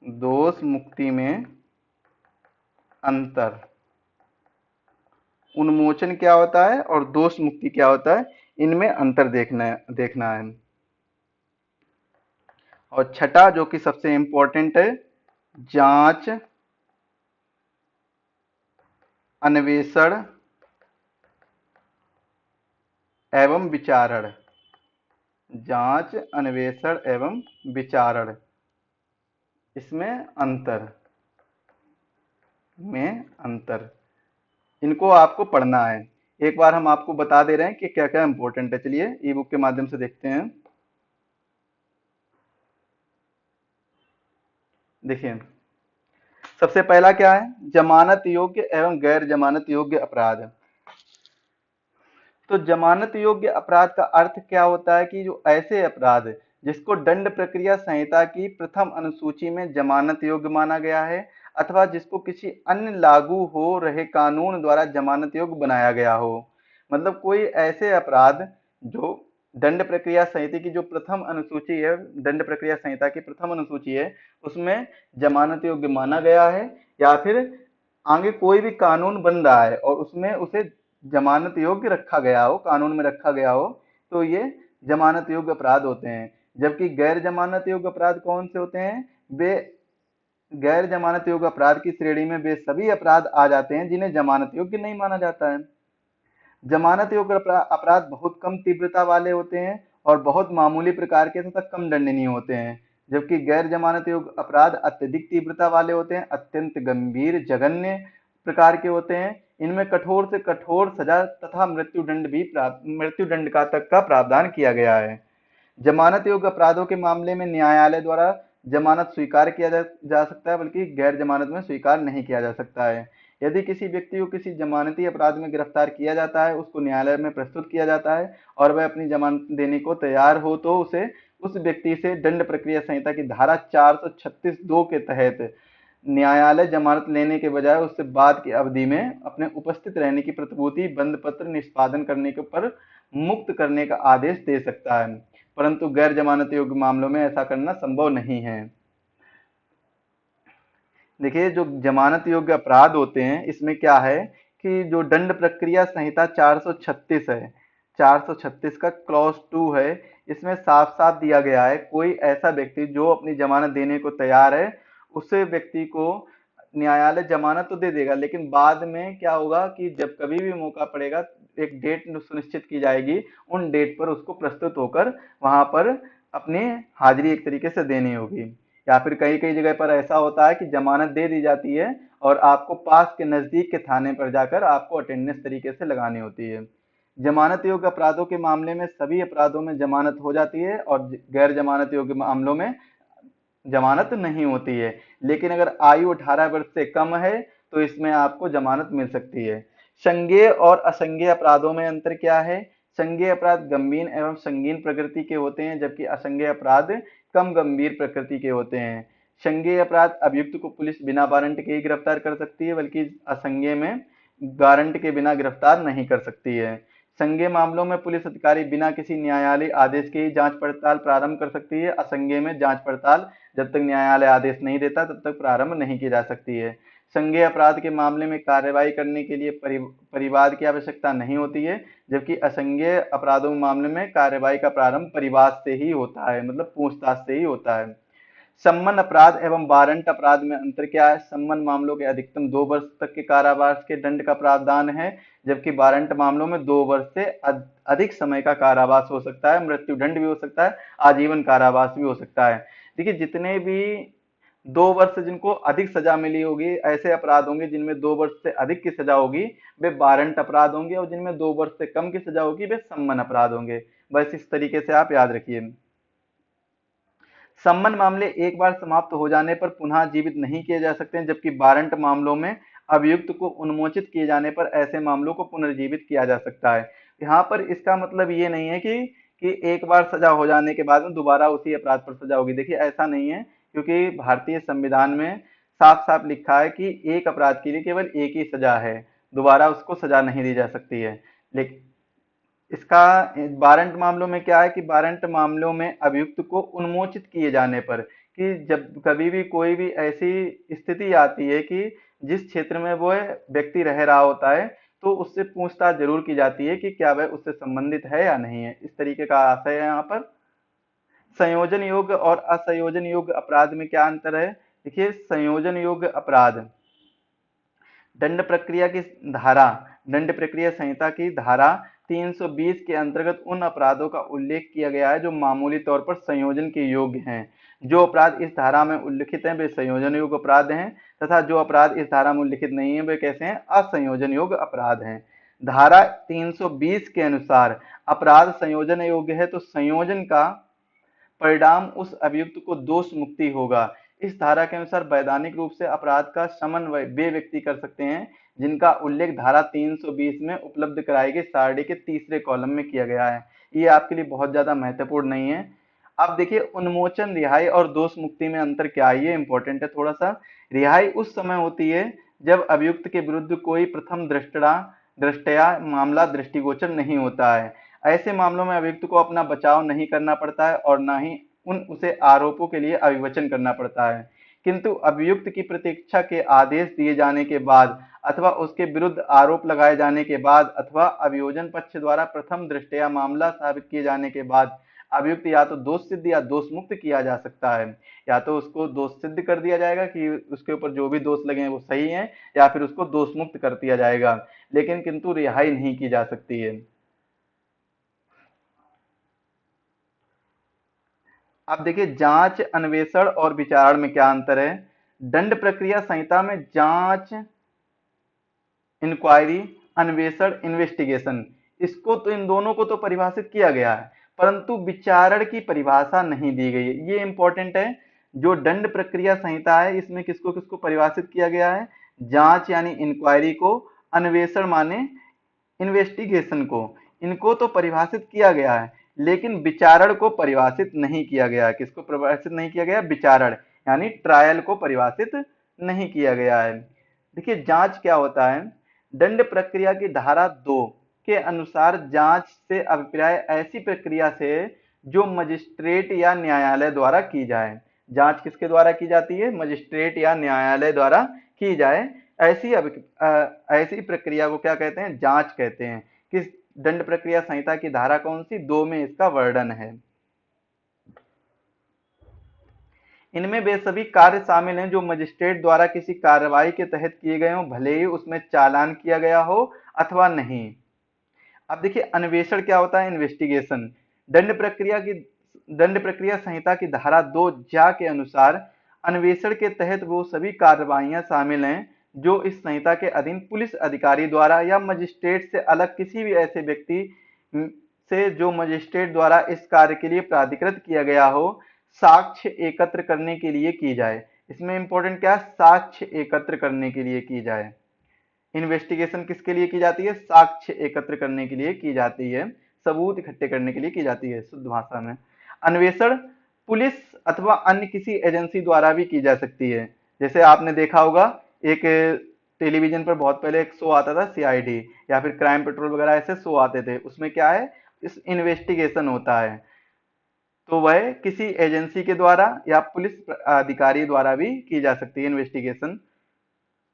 दोष मुक्ति में अंतर। उन्मोचन क्या होता है और दोष मुक्ति क्या होता है, इनमें अंतर देखना है। और छठा जो कि सबसे इंपॉर्टेंट है, जांच, अन्वेषण एवं विचारण, जांच, अन्वेषण एवं विचारण, इसमें अंतर, में अंतर, इनको आपको पढ़ना है। एक बार हम आपको बता दे रहे हैं कि क्या क्या इंपॉर्टेंट है। चलिए ई बुक के माध्यम से देखते हैं। देखिए सबसे पहला क्या है, जमानत योग्य एवं गैर जमानत योग्य अपराध। तो जमानत योग्य अपराध का अर्थ क्या होता है कि जो ऐसे अपराध जिसको दंड प्रक्रिया संहिता की प्रथम अनुसूची में जमानत योग्य माना गया है, अथवा जिसको किसी अन्य लागू हो रहे कानून द्वारा जमानत योग्य बनाया गया हो। मतलब कोई ऐसे अपराध जो दंड प्रक्रिया संहिता की जो प्रथम अनुसूची है, दंड प्रक्रिया संहिता की प्रथम अनुसूची है, उसमें जमानत योग्य माना गया है, या फिर आगे कोई भी कानून बन रहा है और उसमें उसे जमानत योग्य रखा गया हो, कानून में रखा गया हो, तो ये जमानत योग्य अपराध होते हैं। जबकि गैर जमानत योग्य अपराध कौन से होते हैं, वे गैर जमानत योग्य अपराध की श्रेणी में वे सभी अपराध आ जाते हैं जिन्हें जमानत योग्य नहीं माना जाता है। जमानत योग्य अपराध बहुत कम तीव्रता वाले होते हैं और बहुत मामूली प्रकार के तथा कम दंडनीय होते हैं, जबकि गैर जमानत योग्य अपराध अत्यधिक तीव्रता वाले होते हैं, अत्यंत गंभीर जघन्य प्रकार के होते हैं। इनमें कठोर से कठोर सजा तथा मृत्यु दंड का तक का प्रावधान किया गया है। जमानत योग्य अपराधों के मामले में न्यायालय द्वारा जमानत स्वीकार किया जा सकता है, बल्कि गैर जमानत में स्वीकार नहीं किया जा सकता है। यदि किसी व्यक्ति को किसी जमानती अपराध में गिरफ्तार किया जाता है, उसको न्यायालय में प्रस्तुत किया जाता है और वह अपनी जमानत देने को तैयार हो, तो उसे उस व्यक्ति से दंड प्रक्रिया संहिता की धारा 436(2) के तहत न्यायालय जमानत लेने के बजाय उससे बाद की अवधि में अपने उपस्थित रहने की प्रतिभूति बंद पत्र निष्पादन करने के पर मुक्त करने का आदेश दे सकता है, परंतु गैर जमानत योग्य मामलों में ऐसा करना संभव नहीं है। देखिए, जो जमानत योग्य अपराध होते हैं इसमें क्या है कि जो दंड प्रक्रिया संहिता 436 है, 436 का क्लॉज 2 है, इसमें साफ साफ दिया गया है कोई ऐसा व्यक्ति जो अपनी जमानत देने को तैयार है, उसे व्यक्ति को न्यायालय जमानत तो दे देगा, लेकिन बाद में क्या होगा कि जब कभी भी मौका पड़ेगा एक डेट सुनिश्चित की जाएगी, उन डेट पर उसको प्रस्तुत होकर वहां पर अपनी हाजिरी एक तरीके से देनी होगी। या फिर कई कई जगह पर ऐसा होता है कि जमानत दे दी जाती है और आपको पास के नजदीक के थाने पर जाकर आपको अटेंडेंस तरीके से लगानी होती है। जमानत योग्य अपराधों के मामले में सभी अपराधों में जमानत हो जाती है और गैर जमानत योग्य मामलों में जमानत नहीं होती है, लेकिन अगर आयु 18 वर्ष से कम है तो इसमें आपको जमानत मिल सकती है। संज्ञेय और असंज्ञेय अपराधों में अंतर क्या है? संज्ञेय अपराध गंभीर एवं संगीन प्रकृति के होते हैं, जबकि असंज्ञेय अपराध कम गंभीर प्रकृति के होते हैं। संज्ञेय अपराध अभियुक्त को पुलिस बिना वारंट के ही गिरफ्तार कर सकती है, बल्कि असंज्ञेय में वारंट के बिना गिरफ्तार नहीं कर सकती है। संज्ञेय मामलों में पुलिस अधिकारी बिना किसी न्यायालयी आदेश के ही जांच पड़ताल प्रारंभ कर सकती है। असंज्ञेय में जांच पड़ताल जब तक न्यायालय आदेश नहीं देता तब तक प्रारंभ नहीं की जा सकती है। संज्ञेय अपराध के मामले में कार्रवाई करने के लिए परिवाद की आवश्यकता नहीं होती है, जबकि असंज्ञेय अपराधों के मामले में कार्रवाई का प्रारंभ परिवाद से ही होता है, मतलब पूछताछ से ही होता है। सम्मन अपराध एवं वारंट अपराध में अंतर क्या है? सम्मन मामलों के अधिकतम 2 वर्ष तक के कारावास के दंड का प्रावधान है, जबकि वारंट मामलों में 2 वर्ष से अधिक समय का कारावास हो सकता है, मृत्यु दंड भी हो सकता है, आजीवन कारावास भी हो सकता है। देखिए, जितने भी 2 वर्ष जिनको अधिक सजा मिली होगी, ऐसे अपराध होंगे जिनमें 2 वर्ष से अधिक की सजा होगी, वे वारंट अपराध होंगे, और जिनमें 2 वर्ष से कम की सजा होगी वे सम्मन अपराध होंगे। बस इस तरीके से आप याद रखिए। सम्मन मामले एक बार समाप्त हो जाने पर पुनः जीवित नहीं किए जा सकते हैं, जबकि वारंट मामलों में अभियुक्त को उन्मोचित किए जाने पर ऐसे मामलों को पुनर्जीवित किया जा सकता है। यहाँ पर इसका मतलब ये नहीं है कि एक बार सजा हो जाने के बाद में दोबारा उसी अपराध पर सजा होगी। देखिए, ऐसा नहीं है, क्योंकि भारतीय संविधान में साफ साफ लिखा है कि एक अपराध के लिए केवल एक ही सजा है, दोबारा उसको सजा नहीं दी जा सकती है। लेकिन इसका वारंट मामलों में क्या है कि वारंट मामलों में अभियुक्त को उन्मोचित किए जाने पर, कि जब कभी भी कोई भी ऐसी स्थिति आती है कि जिस क्षेत्र में वो व्यक्ति रह रहा होता है, तो उससे पूछताछ जरूर की जाती है कि क्या वह उससे संबंधित है या नहीं है। इस तरीके का आशय है यहाँ पर। संयोजन योग्य और असंयोजन योग्य अपराध में क्या अंतर है? देखिए, संयोजन योग्य अपराध दंड प्रक्रिया की धारा दंड प्रक्रिया संहिता की धारा 320 के अंतर्गत उन अपराधों का उल्लेख किया गया है जो मामूली तौर पर संयोजन के योग्य हैं। जो अपराध इस धारा में उल्लिखित हैं वे संयोजन योग्य अपराध हैं, तथा जो अपराध इस धारा में उल्लिखित नहीं है वे कैसे हैं? असंयोजन योग्य अपराध हैं। धारा 320 के अनुसार अपराध संयोजन योग्य है तो संयोजन का परिणाम उस अभियुक्त को दोष मुक्ति होगा। इस धारा के अनुसार वैधानिक रूप से अपराध का समन्वय वे व्यक्ति कर सकते हैं जिनका उल्लेख धारा 320 में उपलब्ध कराई गई सारणी के तीसरे कॉलम में किया गया है। ये आपके लिए बहुत ज्यादा महत्वपूर्ण नहीं है। अब देखिए, उन्मोचन, रिहाई और दोष मुक्ति में अंतर क्या है, ये इंपॉर्टेंट है थोड़ा सा। रिहाई उस समय होती है जब अभियुक्त के विरुद्ध कोई प्रथम दृष्टया मामला दृष्टिगोचर नहीं होता है। ऐसे मामलों में अभियुक्त को अपना बचाव नहीं करना पड़ता है और न ही उसे आरोपों के लिए अभिवचन करना पड़ता है, किंतु अभियुक्त की प्रतीक्षा के आदेश दिए जाने के बाद अथवा उसके विरुद्ध आरोप लगाए जाने के बाद अथवा अभियोजन पक्ष द्वारा प्रथम दृष्टया मामला साबित किए जाने के बाद अभियुक्त या तो दोष सिद्ध या दोष मुक्त किया जा सकता है। या तो उसको दोष सिद्ध कर दिया जाएगा कि उसके ऊपर जो भी दोष लगे हैं वो सही हैं, या फिर उसको दोष मुक्त कर दिया जाएगा, लेकिन किंतु रिहाई नहीं की जा सकती है। अब देखिए, जांच, अन्वेषण और विचारण में क्या अंतर है? दंड प्रक्रिया संहिता में जांच, इंक्वायरी, अन्वेषण, इन्वेस्टिगेशन, इसको तो इन दोनों को तो परिभाषित किया गया है, परंतु विचारण की परिभाषा नहीं दी गई है। ये इंपॉर्टेंट है। जो दंड प्रक्रिया संहिता है इसमें किसको किसको परिभाषित किया गया है? जांच यानी इंक्वायरी को, अन्वेषण माने इन्वेस्टिगेशन को। इनको तो परिभाषित किया गया है, लेकिन विचारण को परिभाषित नहीं किया गया है। किसको परिभाषित नहीं किया गया? विचारण यानी ट्रायल को परिभाषित नहीं किया गया है। देखिए जांच क्या होता है? दंड प्रक्रिया की धारा 2 के अनुसार जांच से अभिप्राय ऐसी प्रक्रिया से जो मजिस्ट्रेट या न्यायालय द्वारा की जाए। जांच किसके द्वारा की जाती है? मजिस्ट्रेट या न्यायालय द्वारा की जाए। ऐसी प्रक्रिया को क्या कहते हैं? जांच कहते हैं। किस दंड प्रक्रिया संहिता की धारा कौन सी? 2 में इसका वर्णन है। इनमें वे सभी कार्य शामिल हैं जो मजिस्ट्रेट द्वारा किसी कार्रवाई के तहत किए गए हों, भले ही उसमें चालान किया गया हो अथवा नहीं। अब देखिए अन्वेषण क्या होता है? इन्वेस्टिगेशन। दंड प्रक्रिया संहिता की धारा 2 जा के अनुसार अन्वेषण के तहत वो सभी कार्रवाइयां शामिल हैं जो इस संहिता के अधीन पुलिस अधिकारी द्वारा या मजिस्ट्रेट से अलग किसी भी ऐसे व्यक्ति से जो मजिस्ट्रेट द्वारा इस कार्य के लिए प्राधिकृत किया गया हो, साक्ष्य एकत्र करने के लिए की जाए। इसमें इंपॉर्टेंट क्या है? साक्ष्य एकत्र करने के लिए की जाए। इन्वेस्टिगेशन किसके लिए की जाती है? साक्ष्य एकत्र करने के लिए की जाती है, सबूत इकट्ठे करने के लिए की जाती है शुद्ध भाषा में। अन्वेषण पुलिस अथवा अन्य किसी एजेंसी द्वारा भी की जा सकती है। जैसे आपने देखा होगा एक टेलीविजन पर बहुत पहले एक शो आता था सीआईडी या फिर क्राइम पेट्रोल वगैरह, ऐसे शो आते थे। उसमें क्या है? इस इन्वेस्टिगेशन होता है, तो वह किसी एजेंसी के द्वारा या पुलिस अधिकारी द्वारा भी की जा सकती है इन्वेस्टिगेशन।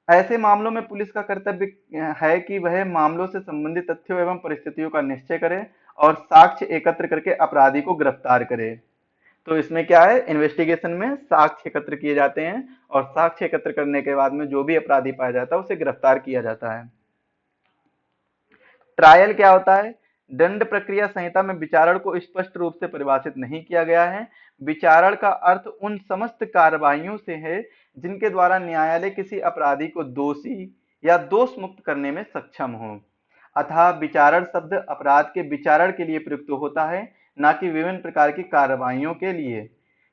ऐसे मामलों में पुलिस का कर्तव्य है कि वह मामलों से संबंधित तथ्यों एवं परिस्थितियों का निश्चय करे और साक्ष्य एकत्र करके अपराधी को गिरफ्तार करे। तो इसमें क्या है? इन्वेस्टिगेशन में साक्ष्य एकत्र किए जाते हैं और साक्ष्य एकत्र करने के बाद में जो भी अपराधी पाया जाता है उसे गिरफ्तार किया जाता है। ट्रायल क्या होता है? दंड प्रक्रिया संहिता में विचारण को स्पष्ट रूप से परिभाषित नहीं किया गया है। विचारण का अर्थ उन समस्त कार्रवाइयों से है जिनके द्वारा न्यायालय किसी अपराधी को दोषी या दोष मुक्त करने में सक्षम हो। अतः विचारण शब्द अपराध के विचारण के लिए प्रयुक्त होता है, न कि विभिन्न प्रकार की कार्रवाइयों के लिए।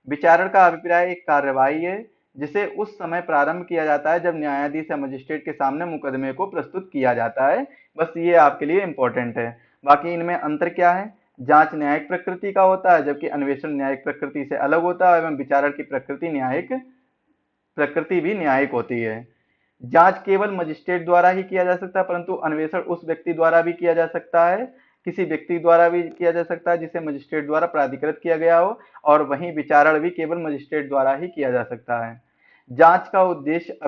विचारण का अभिप्राय एक कार्रवाई है जिसे उस समय प्रारंभ किया जाता है जब न्यायाधीश या मजिस्ट्रेट के सामने मुकदमे को प्रस्तुत किया जाता है। बस ये आपके लिए इंपॉर्टेंट है। बाकी इनमें अंतर क्या है? जांच न्यायिक प्रकृति का होता है जबकि अन्वेषण न्यायिक प्रकृति से अलग होता है एवं विचारण की प्रकृति भी न्यायिक होती है। जांच केवल मजिस्ट्रेट द्वारा ही किया जा सकता है, परंतु अन्वेषण उस व्यक्ति द्वारा भी किया जा सकता है, किसी व्यक्ति द्वारा भी किया जा सकता है जिसे मजिस्ट्रेट द्वारा प्राधिकृत किया गया हो, और वहीं विचारण भी केवल मजिस्ट्रेट द्वारा ही किया जा सकता है। जांच का उद्देश्य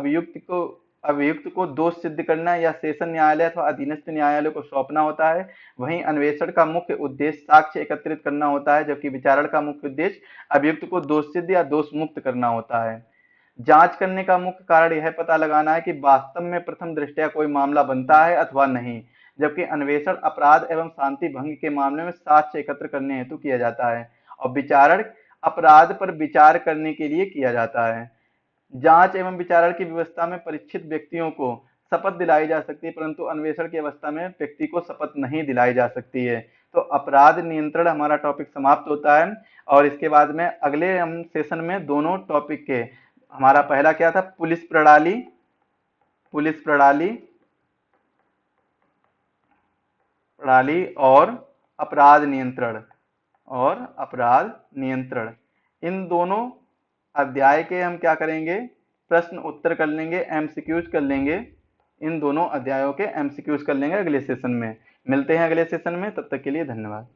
अभियुक्त को दोष सिद्ध करना या सेशन न्यायालय अथवा अधीनस्थ न्यायालय को सौंपना होता है। वहीं अन्वेषण का मुख्य उद्देश्य साक्ष्य एकत्रित करना होता है, जबकि विचारण का मुख्य उद्देश्य अभियुक्त को दोष सिद्ध या दोष मुक्त करना होता है। जांच करने का मुख्य कारण यह पता लगाना है कि वास्तव में प्रथम दृष्टया कोई मामला बनता है अथवा नहीं, जबकि अन्वेषण अपराध एवं शांति भंग के मामले में साक्ष्य एकत्र करने हेतु किया जाता है और विचारण अपराध पर विचार करने के लिए किया जाता है। जांच एवं विचारण की व्यवस्था में परीक्षित व्यक्तियों को शपथ दिलाई जा सकती है, परंतु अन्वेषण की अवस्था में व्यक्ति को शपथ नहीं दिलाई जा सकती है। तो अपराध नियंत्रण हमारा टॉपिक समाप्त होता है और इसके बाद में अगले हम सेशन में दोनों टॉपिक के, हमारा पहला क्या था? पुलिस प्रणाली और अपराध नियंत्रण, इन दोनों अध्याय के हम क्या करेंगे? प्रश्न उत्तर कर लेंगे, एमसीक्यूज कर लेंगे। इन दोनों अध्यायों के एमसीक्यूज कर लेंगे अगले सेशन में। मिलते हैं अगले सेशन में, तब तक के लिए धन्यवाद।